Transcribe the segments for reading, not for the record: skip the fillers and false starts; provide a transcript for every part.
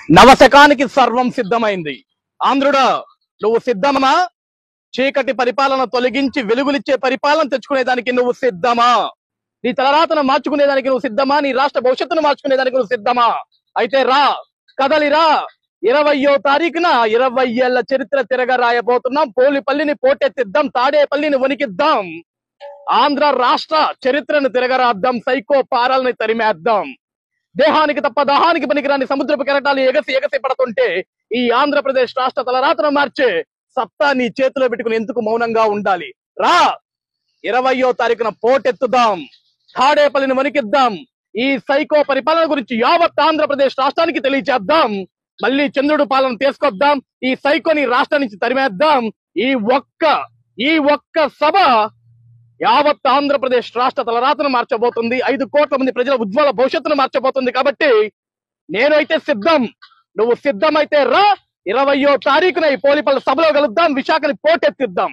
నవశకానికి సర్వం సిద్ధమైంది. ఆంధ్రుడా, నువ్వు సిద్ధమా? చీకటి పరిపాలన తొలగించి వెలుగులిచ్చే పరిపాలన తెచ్చుకునేదానికి నువ్వు సిద్ధమా? నీ తలరాతను మార్చుకునేదానికి నువ్వు సిద్ధమా? నీ రాష్ట్ర భవిష్యత్తును మార్చుకునేదానికి నువ్వు సిద్ధమా? అయితే రా, కదలిరా. 20వ తారీఖున 20 ఏళ్ల చరిత్ర తిరగ రాయబోతున్నాం. పోలిపల్లిని పోటెత్తిద్దాం, తాడేపల్లిని వణికిద్దాం. ఆంధ్ర రాష్ట్ర చరిత్రను తిరగరాద్దాం, సైకో పారాలని తరిమేద్దాం. దేహానికి తప్ప దాహానికి పనికిరాని సముద్రపు కెరటాలు ఎగసి పడుతుంటే ఈ ఆంధ్రప్రదేశ్ రాష్ట్ర తలరాతను మార్చే సత్తా నీ చేతిలో పెట్టుకుని ఎందుకు మౌనంగా ఉండాలి? రా, 20వ తారీఖున పోటెత్తుదాం, తాడేపల్లిని వణికిద్దాం. ఈ సైకో పరిపాలన గురించి యావత్ ఆంధ్రప్రదేశ్ రాష్ట్రానికి తెలియచేద్దాం. మళ్ళీ చంద్రుడు పాలన తీసుకొద్దాం. ఈ సైకోని రాష్ట్రం నుంచి తరిమేద్దాం. ఈ ఒక్క సభ యావత్ ఆంధ్రప్రదేశ్ రాష్ట్ర తలరాతను మార్చబోతుంది. 5 కోట్ల మంది ప్రజల ఉజ్వల భవిష్యత్తును మార్చబోతుంది. కాబట్టి నేనైతే సిద్ధం, నువ్వు సిద్ధమైతే రా. 20వ తారీఖున ఈ పోలిపల్లి సభలో కలుద్దాం, విశాఖని పోటెత్తిద్దాం.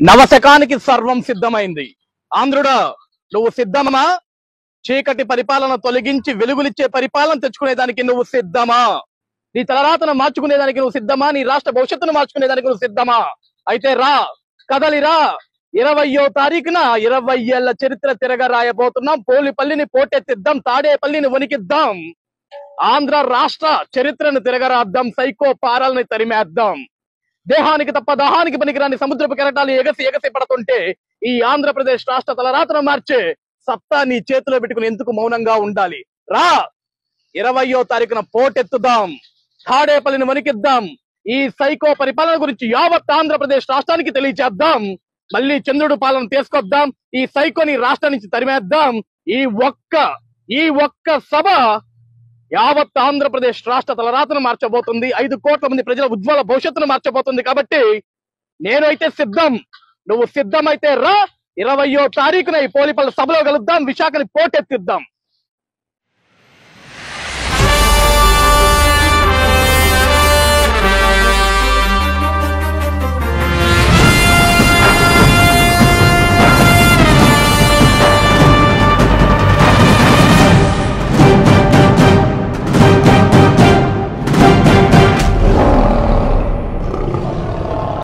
నవశకానికి సర్వం సిద్ధమైంది. ఆంధ్రుడా, నువ్వు సిద్ధమా? చీకటి పరిపాలన తొలగించి వెలుగులిచ్చే పరిపాలన తెచ్చుకునేదానికి నువ్వు సిద్ధమా? నీ తలరాతను మార్చుకునేదానికి నువ్వు సిద్ధమా? నీ రాష్ట్ర భవిష్యత్తును మార్చుకునేదానికి నువ్వు సిద్ధమా? అయితే రా, కదలిరా. 20వ తారీఖున 20 ఏళ్ల చరిత్ర తిరగ రాయబోతున్నాం. పోలిపల్లిని పోటెత్తిద్దాం, తాడేపల్లిని వణికిద్దాం. ఆంధ్ర రాష్ట్ర చరిత్రను తిరగరాద్దాం, సైకో పారాలని తరిమేద్దాం. దేహానికి తప్ప దాహానికి పనికిరాని సముద్రపు కెరటాలు ఎగసి పడుతుంటే ఈ ఆంధ్రప్రదేశ్ రాష్ట్ర తలరాతను మార్చే సత్తా నీ చేతిలో పెట్టుకుని ఎందుకు మౌనంగా ఉండాలి? రా, 20వ తారీఖున పోటెత్తుదాం, తాడేపల్లిని వణికిద్దాం. ఈ సైకో పరిపాలన గురించి యావత్ ఆంధ్రప్రదేశ్ రాష్ట్రానికి తెలియచేద్దాం. మళ్ళీ చంద్రుడు పాలన తీసుకొద్దాం. ఈ సైకోని రాష్ట్రం నుంచి తరిమేద్దాం. ఈ ఒక్క సభ యావత్ ఆంధ్రప్రదేశ్ రాష్ట్ర తలరాతను మార్చబోతుంది. 5 కోట్ల మంది ప్రజల ఉజ్వల భవిష్యత్తును మార్చబోతుంది. కాబట్టి నేనైతే సిద్ధం, నువ్వు సిద్ధమైతే రా. 20వ తారీఖున ఈ పోలిపల్లి సభలో కలుద్దాం, విశాఖని పోటెత్తిద్దాం.